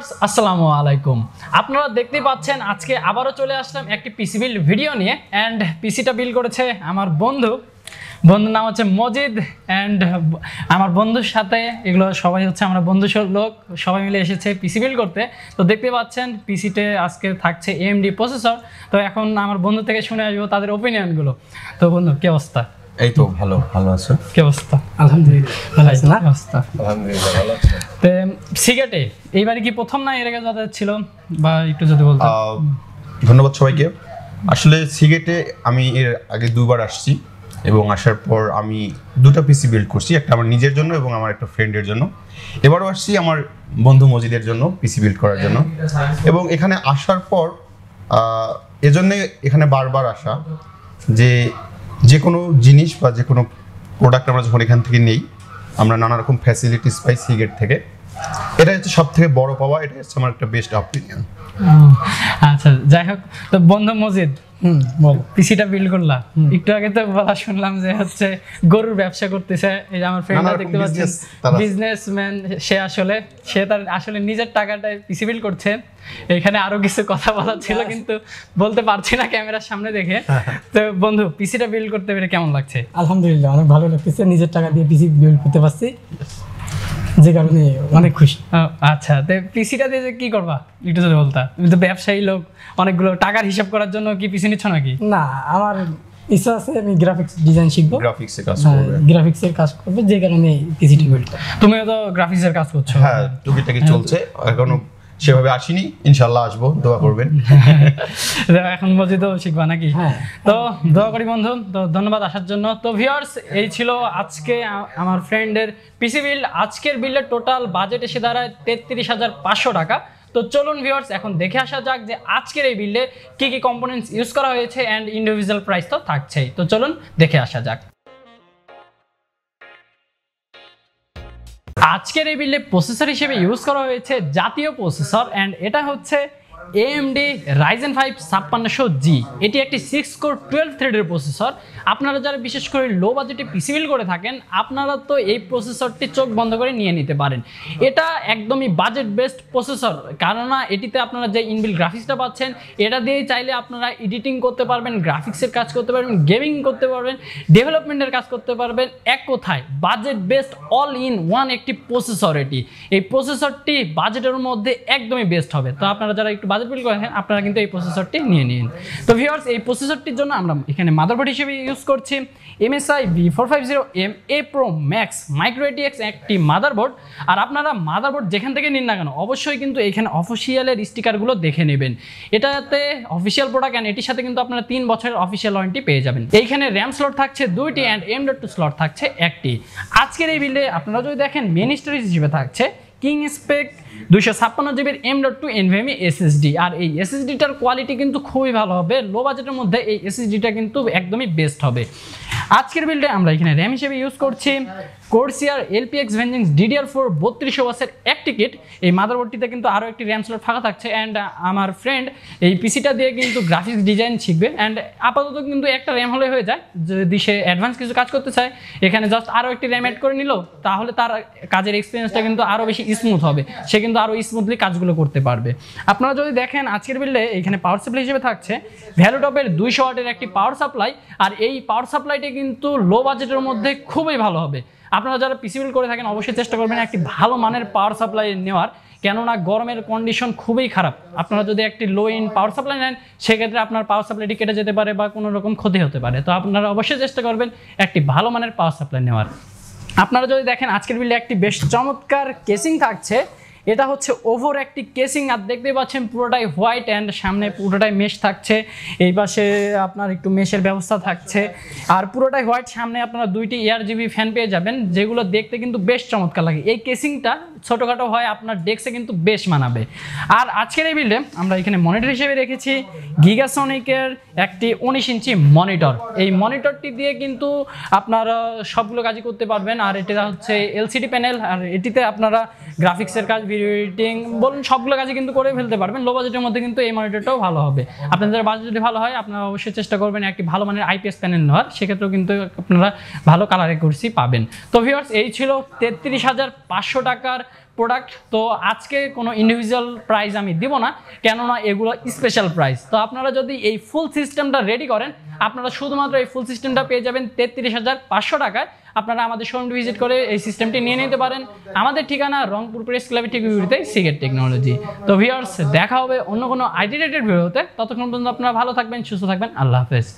Viewers আসসালামু আলাইকুম। আপনারা দেখতে পাচ্ছেন আজকে আবারও চলে আসলাম একটি পিসি বিল্ড ভিডিও নিয়ে। অ্যান্ড পিসিটা বিল্ড করেছে আমার বন্ধুর নাম হচ্ছে মজিদ। অ্যান্ড আমার বন্ধুর সাথে এগুলো সবাই হচ্ছে আমরা বন্ধু লোক, সবাই মিলে এসেছে পিসি বিল্ড করতে। তো দেখতে পাচ্ছেন পিসিতে আজকে থাকছে AMD প্রসেসর। তো এখন আমার বন্ধু থেকে শুনে আসবো তাদের ওপিনিয়নগুলো। তো বন্ধু কি অবস্থা? এই তো ভালো আছো? কি অবস্থা? আলহামদুলিল্লাহ ভালো আছি না? অবস্থা আলহামদুলিল্লাহ ভালো আছি। তো সিগারেটে এইবারে কি প্রথম না এর আগে যাদের ছিল বা একটু যদি বলতেন। ধন্যবাদ সবাইকে। আসলে সিগারেটে আমি এর আগে দুবার আসছি এবং আসার পর আমি দুটো পিসি বিল্ড করছি, একটা আমার নিজের জন্য এবং আমার একটা ফ্রেন্ডের জন্য। এবারও আসছি আমার বন্ধু মজিদের জন্য পিসি বিল্ড করার জন্য। এবং এখানে আসার পর এজন্যে এখানে বারবার আসা যে কোনো জিনিস বা যে কোনো প্রোডাক্ট আমরা যখন এখান থেকে নেই আমরা নানা রকম ফ্যাসিলিটিস পাই সিগারেট থেকে। এটা হচ্ছে সব থেকে বড় পাওয়া, এটা হচ্ছে আমার একটা বেস্ট অপিনিয়ন। আচ্ছা, যাই হোক, তো বন্ধু মজিদ বল, পিসিটা বিল্ড করলা, একটু আগে তো বলা শুনলাম যে হচ্ছে গরুর ব্যবসা করতেছে। এই যে আমার ফ্রেন্ডরা দেখতে পাচ্ছেন বিজনেসম্যান, সে তার আসলে নিজের টাকাটায় পিসি বিল্ড করছে। এখানে আরো কিছু কথা বলা ছিল কিন্তু বলতে পারছি না ক্যামেরার সামনে দেখে। তো বন্ধু, পিসিটা বিল্ড করতে পেরে কেমন লাগছে? আলহামদুলিল্লাহ অনেক ভালো লাগতেছে, নিজের টাকা দিয়ে পিসি বিল্ড করতে পারছি, যে কারণে অনেক খুশি। আচ্ছা, তো পিসিটা দিয়ে কি করবা একটু যদি বলতা? তুমি তো ব্যবসায়ী লোক, অনেকগুলো টাকার হিসাব করার জন্য কি পিসি নিচ্ছ নাকি? না, আমার ইচ্ছা আছে আমি গ্রাফিক্স ডিজাইন শিখবো, গ্রাফিক্সের কাজ করব, যে কারণে পিসিটি বিল্ড। তুমিও তো গ্রাফিক্সের কাজ করছো? হ্যাঁ, টুকিটাকি চলছে, এখনো সেভাবে আসিনি, ইনশাআল্লাহ আসবো, দোয়া করবেন। এখন মজিদও শিখবা নাকি? হ্যাঁ, তো দোয়া করি বন্ধু। তো ধন্যবাদ আসার জন্য। তো ভিউয়ার্স, এই ছিল আজকে আমার ফ্রেন্ডের পিসি বিল্ড। আজকের বিল্ডের টোটাল বাজেট এসে দাঁড়ায় 33,500 টাকা। তো চলুন ভিউয়ার্স এখন দেখে আসা যাক যে আজকের এই বিল্ডে কি কি কম্পোনেন্টস ইউজ করা হয়েছে, অ্যান্ড ইন্ডিভিজুয়াল প্রাইস তো থাকছেই। তো চলুন দেখে আসা যাক। আজকের এই বিল্ডে প্রসেসর হিসেবে ইউজ করা হয়েছে জাতীয় প্রসেসর, অ্যান্ড এটা হচ্ছে AMD Ryzen 5 5600G। এটি একটি 6 কোর 12 থ্রেডের প্রসেসর। আপনারা যারা বিশেষ করে লো বাজেটে পিসি বিল্ড করে থাকেন, আপনারা তো এই প্রসেসরটি চোখ বন্ধ করে নিয়ে নিতে পারেন। এটা একদমই বাজেট বেস্ট প্রসেসর, কেননা এটিতে আপনারা যে ইনবিল্ট গ্রাফিক্সটা পাচ্ছেন, এটা দিয়ে চাইলে আপনারা এডিটিং করতে পারবেন, গ্রাফিক্সের কাজ করতে পারবেন, গেমিং করতে পারবেন, ডেভেলপমেন্টের কাজ করতে পারবেন। এক কথায় budget best all in one একটি প্রসেসর এটি। এই প্রসেসরটি বাজেটের মধ্যে একদমই বেস্ট হবে। তো আপনারা যারা একটু বাজেট বিল্ড করেন আপনারা কিন্তু এই প্রসেসরটি নিয়ে নিন। তো ভিউয়ার্স, এই প্রসেসরটির জন্য আমরা এখানে মাদারবোর্ড হিসেবে ইউজ করছি MSI B450M A Pro Max Micro ATX একটি মাদারবোর্ড। আর আপনারা মাদারবোর্ড যেখান থেকে নিন না কেন, অবশ্যই কিন্তু এখানে অফিসিয়ালের স্টিকারগুলো দেখে নেবেন। এটাতে অফিসিয়াল প্রোডাক্ট, অ্যান্ড এটির সাথে কিন্তু আপনারা 3 বছরের অফিসিয়াল ওয়ারেন্টি পেয়ে যাবেন। এইখানে র্যাম স্লট থাকছে 2টি অ্যান্ড M.2 স্লট থাকছে 1টি। আজকের এই বিল্ডে আপনারা যদি দেখেন মেইন স্টোরেজ হিসেবে থাকছে KingSpec 256GB M.2 NVMe SSD। আর এই SSDটার কোয়ালিটি কিন্তু খুবই ভালো হবে। লো বাজেটের মধ্যে এই SSDটা কিন্তু একদমই বেস্ট হবে। আজকের বিল্ডে আমরা এখানে র্যাম হিসেবে ইউজ করছি Corsair LPX Vengeance DDR4 3200 ওয়াটসের একটি কিট। এই মাদারবোর্ডটিতে কিন্তু আরও একটি র্যাম স্লট ফাঁকা থাকছে। অ্যান্ড আমার ফ্রেন্ড এই পিসিটা দিয়ে কিন্তু গ্রাফিক্স ডিজাইন শিখবে। অ্যান্ড আপাতত কিন্তু একটা র্যাম হলে হয়ে যায়, যদি সে অ্যাডভান্স কিছু কাজ করতে চায় এখানে জাস্ট আরও একটি র্যাম অ্যাড করে নিল, তাহলে তার কাজের এক্সপিরিয়েন্সটা কিন্তু আরও বেশি স্মুথ হবে, সে কিন্তু আরও স্মুথলি কাজগুলো করতে পারবে। আপনারা যদি দেখেন আজকের বিল্ডে এখানে পাওয়ার সাপ্লাই হিসেবে থাকছে ভ্যালুটপের 200 ওয়াটের একটি পাওয়ার সাপ্লাই। আর এই পাওয়ার সাপ্লাইটি কিন্তু লো বাজেটের মধ্যে খুবই ভালো হবে। আপনারা যারা পিসি বিল্ড করে থাকেন অবশ্যই চেষ্টা করবেন একটি ভালো মানের পাওয়ার সাপ্লাই নেওয়ার, কেননা গরমের কন্ডিশন খুবই খারাপ। আপনারা যদি একটি লো ইন পাওয়ার সাপ্লাই নেন সেক্ষেত্রে আপনার পাওয়ার সাপ্লাইটি কেটে যেতে পারে বা কোনো রকম ক্ষতি হতে পারে। তো আপনারা অবশ্যই চেষ্টা করবেন একটি ভালো মানের পাওয়ার সাপ্লাই নেওয়ার। আপনারা যদি দেখেন আজকের বিল্ডে একটি বেশ চমৎকার কেসিং থাকছে। এটা হচ্ছে ওভার একটি কেসিং, আর দেখতে পাচ্ছেন পুরোটাই হোয়াইট অ্যান্ড সামনে পুরোটাই মেশ থাকছে, এই পাশে আপনার একটু মেশের ব্যবস্থা থাকছে। আর পুরোটাই হোয়াইট, সামনে আপনারা 2টি ARGB ফ্যান পেয়ে যাবেন, যেগুলো দেখতে কিন্তু বেশ চমৎকার লাগে। এই কেসিংটা ছোটোখাটো হয়, আপনার ডেস্কে কিন্তু বেশ মানাবে। আর আজকের এই বিল্ডে আমরা এখানে মনিটর হিসেবে রেখেছি গিগাসনিকের একটি 19 ইঞ্চি মনিটর। এই মনিটরটি দিয়ে কিন্তু আপনারা সবগুলো কাজই করতে পারবেন। আর এটা হচ্ছে LCD প্যানেল, আর এটিতে আপনারা গ্রাফিক্সের কাজ, ভিডিও এডিটিং বলুন সবগুলো কাজই কিন্তু করে ফেলতে পারবেন। লো বাজেটের মধ্যে কিন্তু এই মনিটরটাও ভালো হবে। আপনাদের বাজেট যদি ভালো হয় আপনারা অবশ্যই চেষ্টা করবেন একটি ভালো মানের IPS প্যানেল নেওয়ার, সেক্ষেত্রেও কিন্তু আপনারা ভালো কালার অ্যাকুরেসি পাবেন। তো ভিউয়ার্স, এই ছিল 33,500 টাকার প্রোডাক্ট, তো আজকে কোনো ইন্ডিভিজুয়াল প্রাইস আমি দিব না, কেননা এগুলো স্পেশাল প্রাইস। তো আপনারা যদি এই ফুল সিস্টেমটা রেডি করেন, আপনারা শুধুমাত্র এই ফুল সিস্টেমটা পেয়ে যাবেন 33,500 টাকায়। আপনারা আমাদের শোরুমটি ভিজিট করে এই সিস্টেমটি নিয়ে নিতে পারেন। আমাদের ঠিকানা রংপুর প্রেস ক্লাবের ঠিক বিপরীতে সিগেট টেকনোলজি। তো ভিউয়ার্স, দেখা হবে অন্য কোনো আইটি রিলেটেড ভিডিওতে। ততক্ষণ পর্যন্ত আপনারা ভালো থাকবেন, সুস্থ থাকবেন। আল্লাহ হাফেজ।